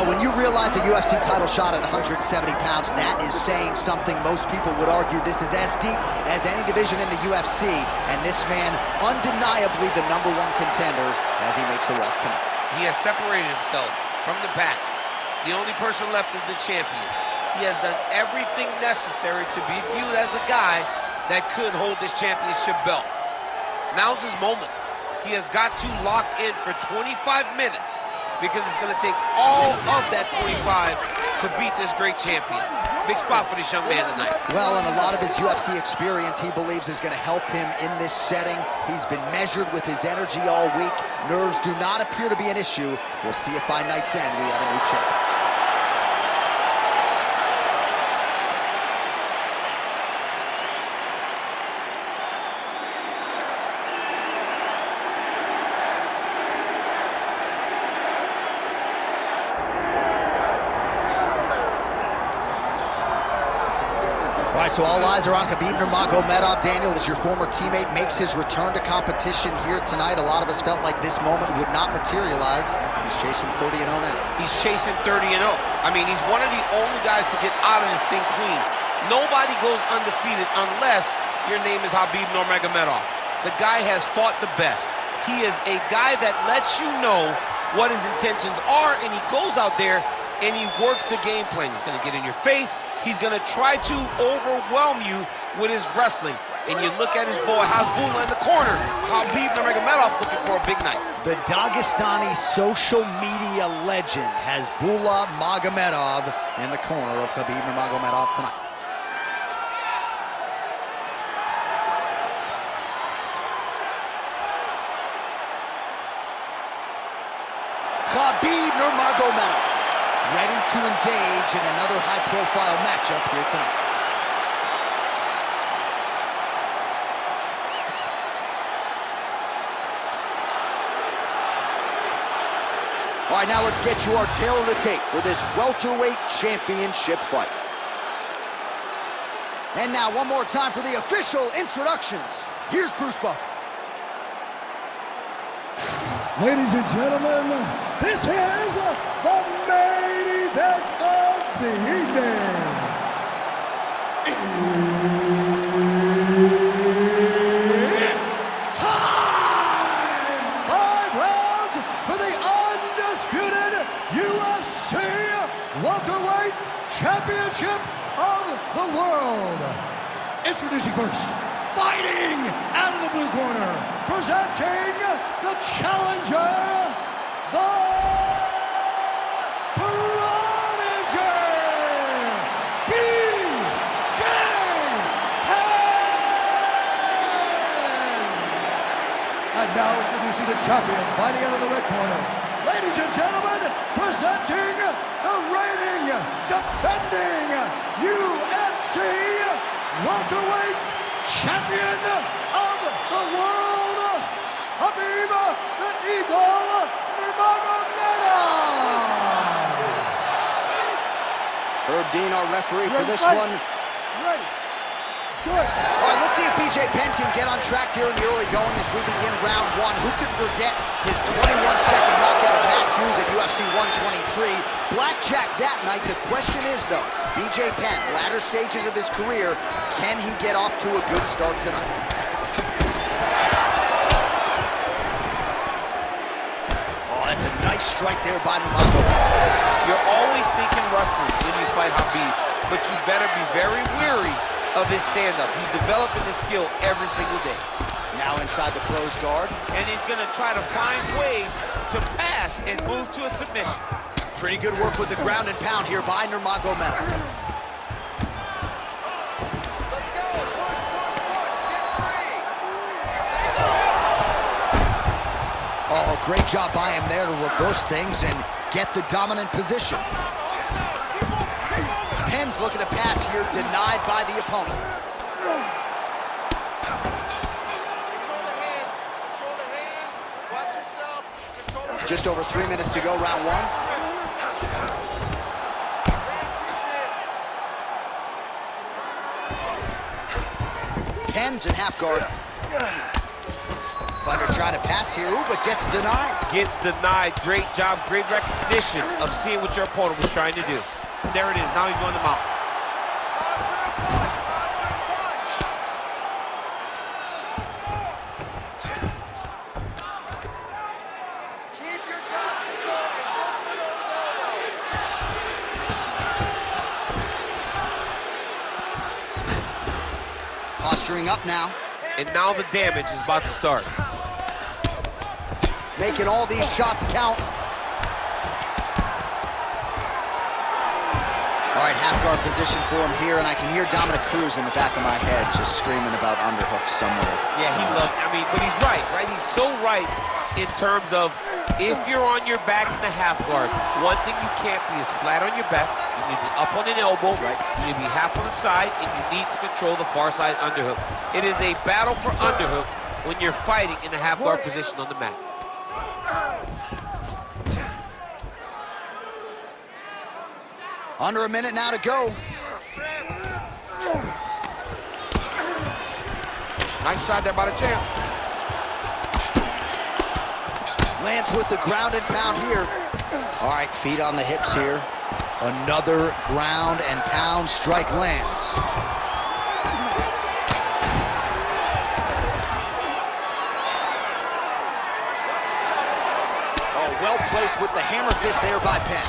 when you realize a UFC title shot at 170 pounds, that is saying something. Most people would argue this is as deep as any division in the UFC, and this man, undeniably the #1 contender as he makes the walk tonight. He has separated himself from the pack. The only person left is the champion. He has done everything necessary to be viewed as a guy that could hold this championship belt. Now's his moment. He has got to lock in for 25 minutes because it's going to take all of that 25 to beat this great champion. Big spot for this young man tonight. Well, and a lot of his UFC experience he believes is going to help him in this setting. He's been measured with his energy all week. Nerves do not appear to be an issue. We'll see if by night's end we have a new champion. All right, so all eyes are on Khabib Nurmagomedov. Daniel, as your former teammate makes his return to competition here tonight, a lot of us felt like this moment would not materialize. He's chasing 30-0 now. He's chasing 30-0. I mean, he's one of the only guys to get out of this thing clean. Nobody goes undefeated unless your name is Khabib Nurmagomedov. The guy has fought the best. He is a guy that lets you know what his intentions are, and he goes out there and he works the game plan. He's going to get in your face. He's going to try to overwhelm you with his wrestling. And you look at his boy Hasbulla in the corner. Khabib Nurmagomedov looking for a big night. The Dagestani social media legend Hasbulla Magomedov in the corner of Khabib Nurmagomedov tonight. Khabib Nurmagomedov ready to engage in another high-profile matchup here tonight. All right, now let's get you our tail of the tape for this welterweight championship fight. And now, one more time for the official introductions. Here's Bruce Buffer. Ladies and gentlemen, this is the main event of the evening. It's time! 5 rounds for the undisputed UFC welterweight championship of the world. Introducing first, fighting out of the blue corner, presenting the challenger, the Prodigy, BJ Penn! And now introducing the champion, fighting out of the red corner. Ladies and gentlemen, presenting the reigning, defending UFC welterweight champion of the world, Khabib the Eagle Nurmagomedov. Herb Dean, our referee for this one. Ready. Good. All right, let's see if BJ Penn can get on track here in the early going as we begin round 1. Who could forget his 21-second knockout of Matt Hughes at UFC 123? Blackjack that night. The question is, though, BJ Penn, latter stages of his career, can he get off to a good start tonight? Oh, that's a nice strike there by Nurmagomedov. You're always thinking wrestling when you fight Khabib, but you better be very wary of his stand-up. He's developing the skill every single day. Now inside the closed guard. And he's going to try to find ways to pass and move to a submission. Pretty good work with the ground and pound here by Nurmagomedov. Let's go. Push, push, push. Get free. Oh, great job by him there to reverse things and get the dominant position. Penn's looking to pass here, denied by the opponent. Control the hands. Control the hands. Watch yourself. Control the hands. Just over 3 minutes to go, round 1. Penn's in half guard. Fighter trying to pass here, ooh, but gets denied. Gets denied. Great job, great recognition of seeing what your opponent was trying to do. There it is. Now he's going to mount. Keep your top control and look for those elbows. Posturing up now. And now the damage is about to start. Making all these shots count. All right, half guard position for him here, and I can hear Dominic Cruz in the back of my head just screaming about underhooks somewhere. Yeah, he loves, but he's right? He's so right in terms of if you're on your back in the half guard, one thing you can't be is flat on your back. You need to be up on an elbow. Right. You need to be half on the side, and you need to control the far side underhook. It is a battle for underhook when you're fighting in the half guard position on the mat. Under a minute now to go. Nice shot there by the champ. Lands with the ground and pound here. All right, feet on the hips here. Another ground and pound strike lands. Oh, well placed with the hammer fist there by Penn.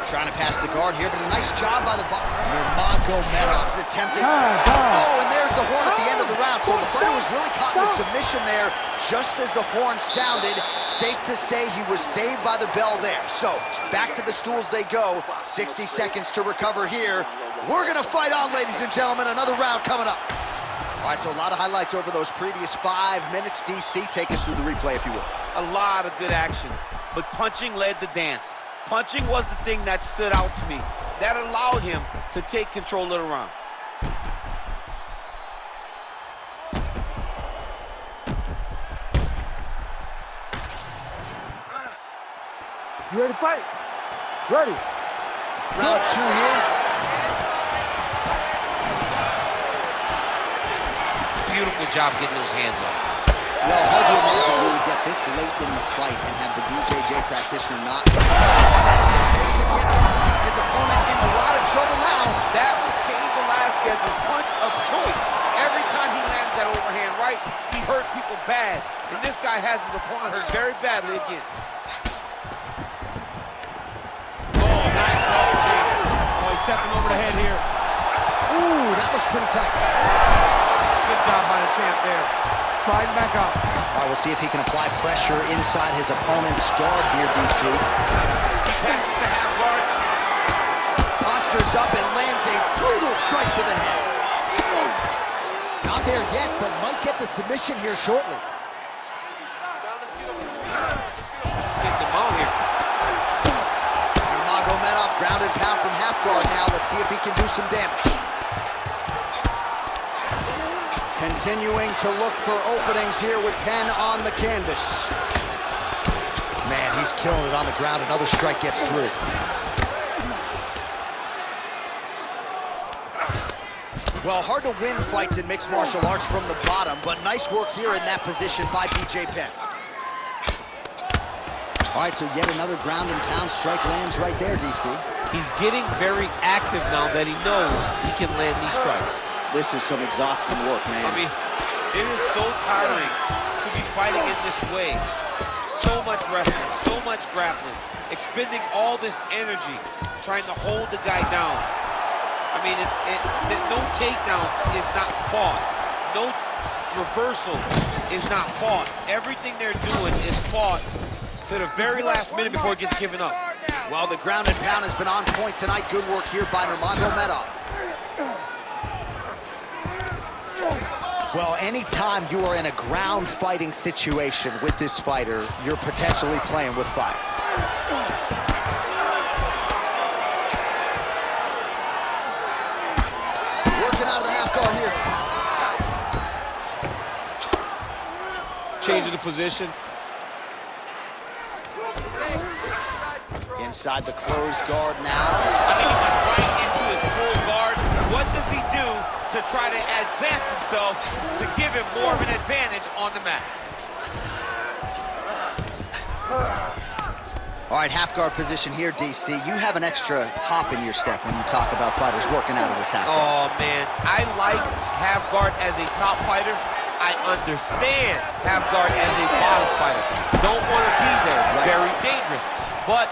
Trying to pass the guard here, but a nice job by the Nurmagomedov's attempted. Oh, and there's the horn at the end of the round. So the fighter was really caught in a submission there, just as the horn sounded. Safe to say he was saved by the bell there. So back to the stools they go. 60 seconds to recover here. We're gonna fight on, ladies and gentlemen. Another round coming up. All right, so a lot of highlights over those previous 5 minutes. DC, take us through the replay, if you will. A lot of good action, but punching led the dance. Punching was the thing that stood out to me. That allowed him to take control of the round. You ready to fight? Ready. Round 2 here. Beautiful job getting those hands up. Well, hard to imagine we would get this late in the fight and have the BJJ practitioner not. His opponent in a lot of trouble now. That was Cain Velasquez's punch of choice. Every time he landed that overhand right, he hurt people bad. And this guy has his opponent hurt very badly again. Oh, nice double team. Oh, he's stepping over the head here. Ooh, that looks pretty tight. Good job by the champ there. Sliding back up. All right, we'll see if he can apply pressure inside his opponent's guard here, DC. He passes the half guard. Postures up and lands a brutal strike to the head. Not there yet, but might get the submission here shortly. Now let's get him. Get the mount here. Nurmagomedov ground and pound from half guard now. Let's see if he can do some damage. Continuing to look for openings here with Penn on the canvas. Man, he's killing it on the ground. Another strike gets through. Well, hard to win fights in mixed martial arts from the bottom, but nice work here in that position by BJ Penn. All right, so yet another ground and pound strike lands right there, DC. He's getting very active now that he knows he can land these strikes. This is some exhausting work, man. I mean, it is so tiring to be fighting in this way. So much wrestling, so much grappling, expending all this energy trying to hold the guy down. I mean, no takedown is not fought. No reversal is not fought. Everything they're doing is fought to the very last minute before it gets given up. Well, the ground and pound has been on point tonight. Good work here by Nurmagomedov. Well, anytime you are in a ground fighting situation with this fighter, you're potentially playing with fire. Working out of the half guard here. Changing the position. Inside the closed guard now. I think he went right into his full guard. What does he do to try to advance himself to give him more of an advantage on the mat. All right, half guard position here, DC. You have an extra hop in your step when you talk about fighters working out of this half guard. Oh, man. I like half guard as a top fighter. I understand half guard as a bottom fighter. Don't want to be there. It's very dangerous. But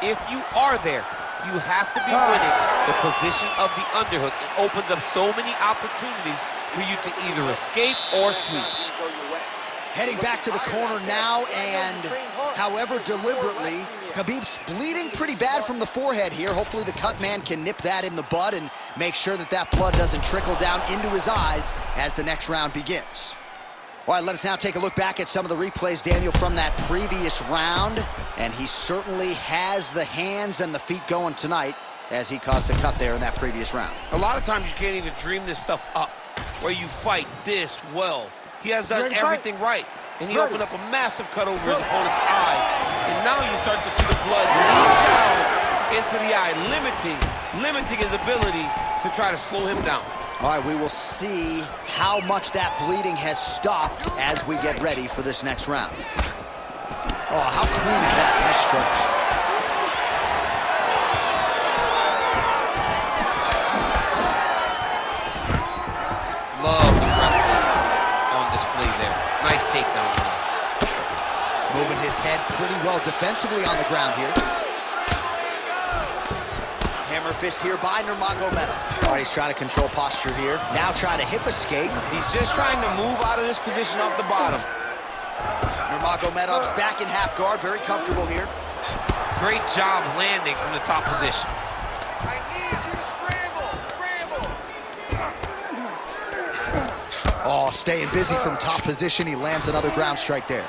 if you are there, you have to be winning the position of the underhook. It opens up so many opportunities for you to either escape or sweep. Heading back to the corner now, and however deliberately, Khabib's bleeding pretty bad from the forehead here. Hopefully the cut man can nip that in the bud and make sure that that blood doesn't trickle down into his eyes as the next round begins. All right, let us now take a look back at some of the replays, Daniel, from that previous round. And he certainly has the hands and the feet going tonight as he caused a cut there in that previous round. A lot of times you can't even dream this stuff up, where you fight this well. He has done everything right, and he opened up a massive cut over his opponent's eyes. And now you start to see the blood leak down into the eye, limiting his ability to try to slow him down. All right, we will see how much that bleeding has stopped as we get ready for this next round. Oh, how clean is that? Nice stroke. Love the wrestling on display there. Nice takedown. Moving his head pretty well defensively on the ground here. Hammer fist here by Nurmagomedov. All right, he's trying to control posture here. Now trying to hip escape. He's just trying to move out of this position off the bottom. Nurmagomedov's back in half guard, very comfortable here. Great job landing from the top position. I need you to scramble, scramble. Oh, staying busy from top position. He lands another ground strike there.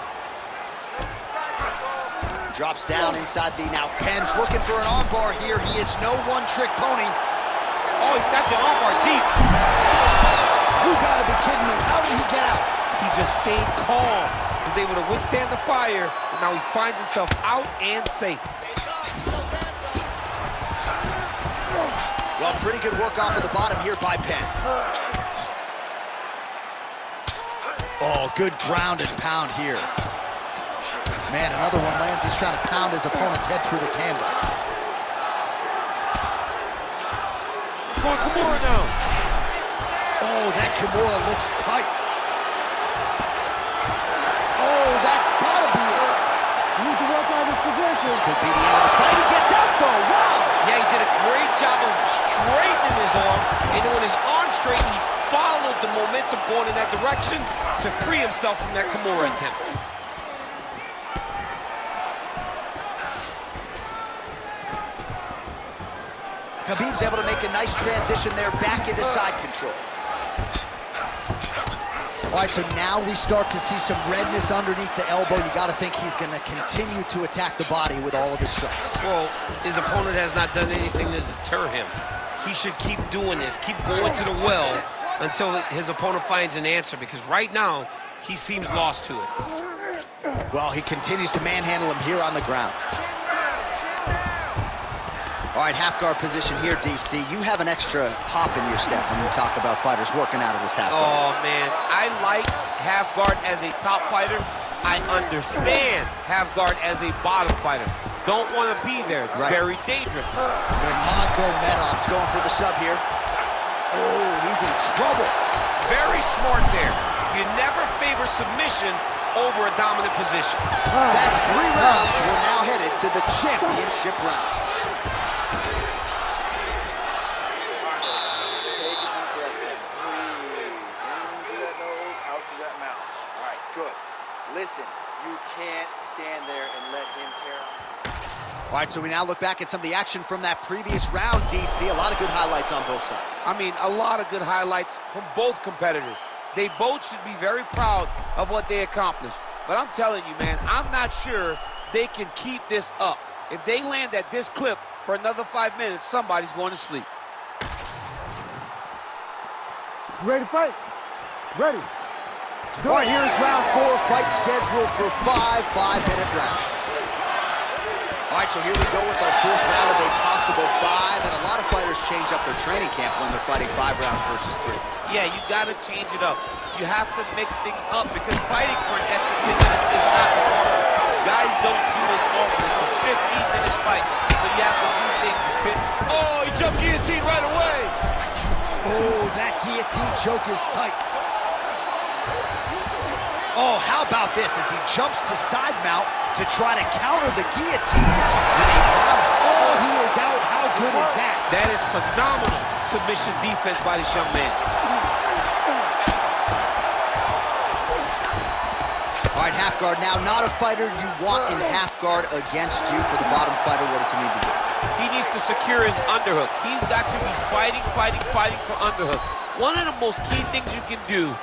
Drops down inside the now. Penn's looking for an armbar here. He is no one-trick pony. Oh, he's got the armbar deep. You gotta be kidding me. How did he get out? He just stayed calm. Was able to withstand the fire, and now he finds himself out and safe. Well, pretty good work off of the bottom here by Penn. Oh, good ground and pound here. Man, another one lands. He's trying to pound his opponent's head through the canvas. Come on, Kimura now. Oh, that Kimura looks tight. Oh, that's gotta be it. You need to work out his position. This could be the end of the fight. He gets out, though. Wow. Yeah, he did a great job of straightening his arm, and then when his arm straightened, he followed the momentum going in that direction to free himself from that Kimura attempt. Khabib's able to make a nice transition there back into side control. All right, so now we start to see some redness underneath the elbow. You got to think he's going to continue to attack the body with all of his strikes. Well, his opponent has not done anything to deter him. He should keep doing this, keep going to the well until his opponent finds an answer, because right now, he seems lost to it. Well, he continues to manhandle him here on the ground. All right, half guard position here, DC. You have an extra hop in your step when you talk about fighters working out of this half guard. Oh, man. I like half guard as a top fighter. I understand half guard as a bottom fighter. Don't want to be there. It's very dangerous. Nurmagomedov's going for the sub here. Oh, he's in trouble. Very smart there. You never favor submission over a dominant position. That's 3 rounds. We're now headed to the championship rounds. Listen, you can't stand there and let him tear up. All right, so we now look back at some of the action from that previous round, DC. A lot of good highlights on both sides. I mean, a lot of good highlights from both competitors. They both should be very proud of what they accomplished. But I'm telling you, man, I'm not sure they can keep this up. If they land at this clip for another 5 minutes, somebody's going to sleep. You ready to fight? Ready. All right, here's round 4, fight scheduled for 5 5-minute rounds. All right, so here we go with our 4th round of a possible 5, and a lot of fighters always change up their training camp when they're fighting 5 rounds versus 3. Yeah, you got to change it up. You have to mix things up because fighting for an extra 10 minutes is not normal. Guys don't do this normally. It's a 15-minute fight, so you have to do things a bit. Oh, he jumped guillotine right away. Oh, that guillotine choke is tight. Oh, how about this as he jumps to side mount to try to counter the guillotine with a bomb. Oh, he is out. How good is that? That is phenomenal submission defense by this young man. All right, half guard now. Not a fighter you want in half guard against you. For the bottom fighter, what does he need to do? He needs to secure his underhook. He's got to be fighting for underhook. One of the most key things you can do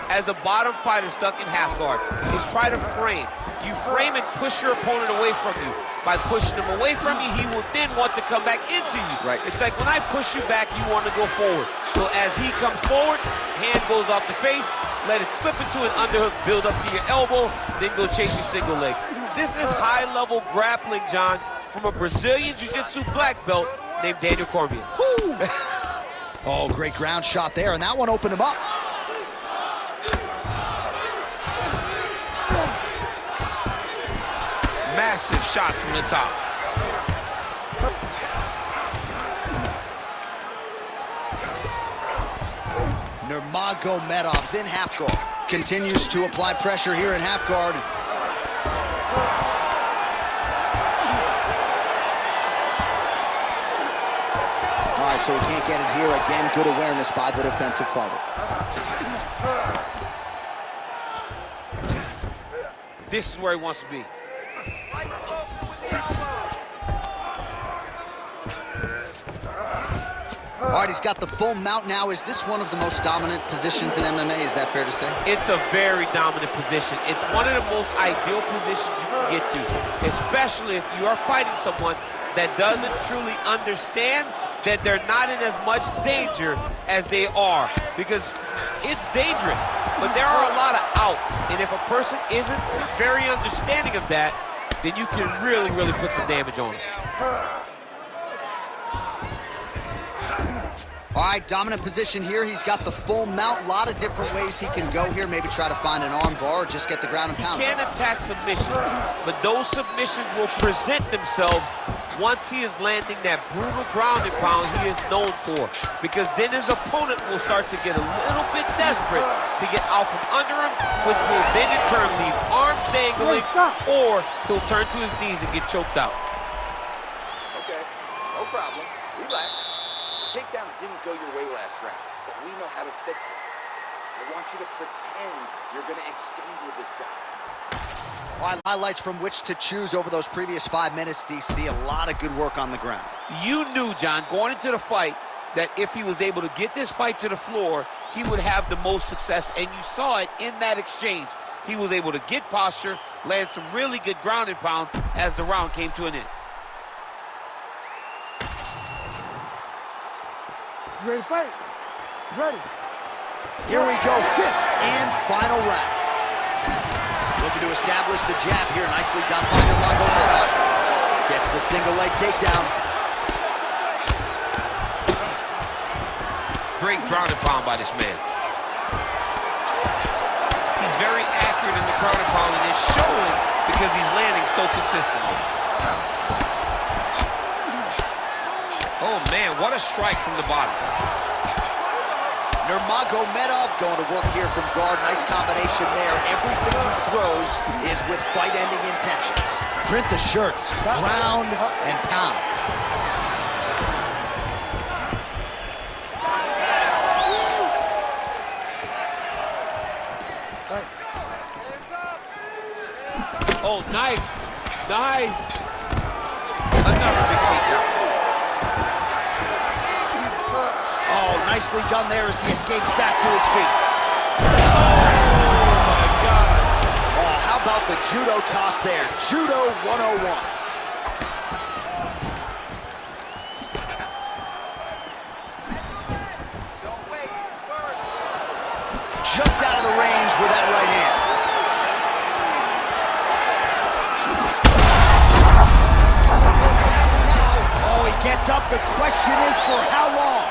as a bottom fighter stuck in half guard is try to frame. You frame and push your opponent away from you. By pushing him away from you, he will then want to come back into you. Right. It's like when I push you back, you want to go forward. So as he comes forward, hand goes off the face, let it slip into an underhook, build up to your elbow, then go chase your single leg. This is high-level grappling, John, from a Brazilian Jiu-Jitsu black belt named Daniel Cormier. Oh, great ground shot there, and that one opened him up. Massive shot from the top. Nurmagomedov's in half guard. Continues to apply pressure here in half guard. All right, so he can't get it here. Again, good awareness by the defensive fighter. This is where he wants to be. All right, he's got the full mount now. Is this one of the most dominant positions in MMA? Is that fair to say? It's a very dominant position. It's one of the most ideal positions you can get to, especially if you are fighting someone that doesn't truly understand that they're not in as much danger as they are, because it's dangerous, but there are a lot of outs, and if a person isn't very understanding of that, then you can really, really put some damage on them. All right, dominant position here. He's got the full mount. A lot of different ways he can go here. Maybe try to find an arm bar or just get the ground and pound. He can attack submission, but those submissions will present themselves once he is landing that brutal ground and pound he is known for, because then his opponent will start to get a little bit desperate to get out from under him, which will then in turn leave arms dangling, or he'll turn to his knees and get choked out. Okay, no problem. Relax. Takedowns didn't go your way last round, but we know how to fix it. I want you to pretend you're going to exchange with this guy. Highlights from which to choose over those previous 5 minutes, DC. A lot of good work on the ground. You knew, John, going into the fight, that if he was able to get this fight to the floor, he would have the most success, and you saw it in that exchange. He was able to get posture, land some really good ground and pound as the round came to an end. You ready to fight? Ready. Here we go, 5th and final round. Looking to establish the jab here. Nicely done by Nurmagomedov. Gets the single leg takedown. Great ground and pound by this man. He's very accurate in the ground and pound, and it's showing because he's landing so consistently. Oh man, what a strike from the bottom. Nurmagomedov going to work here from guard. Nice combination there. Everything he throws is with fight-ending intentions. Print the shirts, ground and pound. Oh, nice, nice. Another big takedown. Oh, nicely done there as he escapes back to his feet. Oh my God. Oh, how about the judo toss there? Judo 101. Don't wait, first. Just out of the range with that right hand. Oh, he gets sets up. The question is for how long?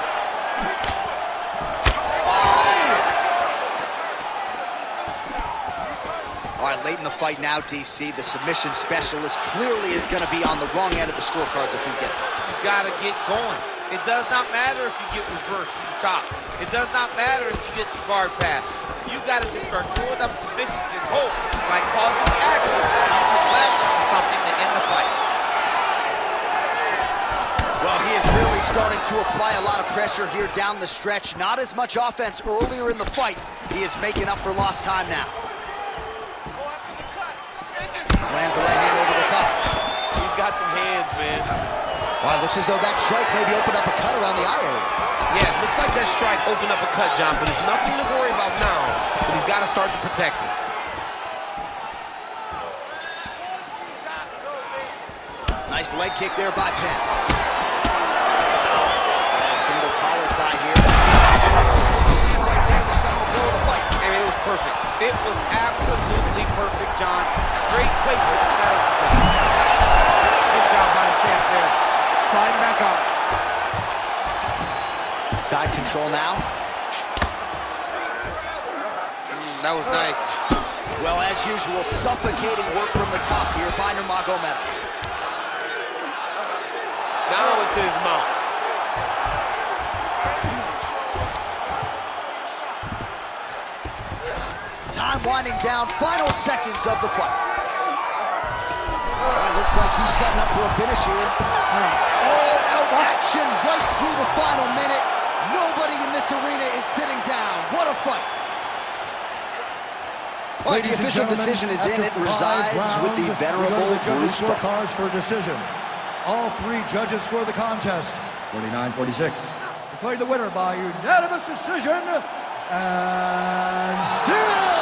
All right, late in the fight now, DC. The submission specialist clearly is going to be on the wrong end of the scorecards if we get it. You got to get going. It does not matter if you get reversed from the top. It does not matter if you get the guard pass. You got to just start throwing up submissions and hope, by causing action, you can land on something to end the fight. Well, he is really starting to apply a lot of pressure here down the stretch. Not as much offense earlier in the fight. He is making up for lost time now. Lands the right hand over the top. He's got some hands, man. Well, it looks as though that strike maybe opened up a cut around the eye area. Yeah, it looks like that strike opened up a cut, John, but there's nothing to worry about now. But he's got to start to protect it. Nice leg kick there by Penn. Single collar tie here. Right there, the second blow of the fight. I mean, it was perfect. It was absolutely perfect, John. Great placement on that uppercut. Good job by the champ there. Sliding back up. Side control now. That was nice. Well, as usual, suffocating work from the top here by Nurmagomedov. Now it's his mouth. Time winding down, final seconds of the fight. Well, it looks like he's setting up for a finish here. All-out action right through the final minute. Nobody in this arena is sitting down. What a fight. All right, the official decision is in. It resides with the venerable Bruce Buffer. Scorecards for decision. All three judges score the contest 49-46. Declared the winner by unanimous decision, and still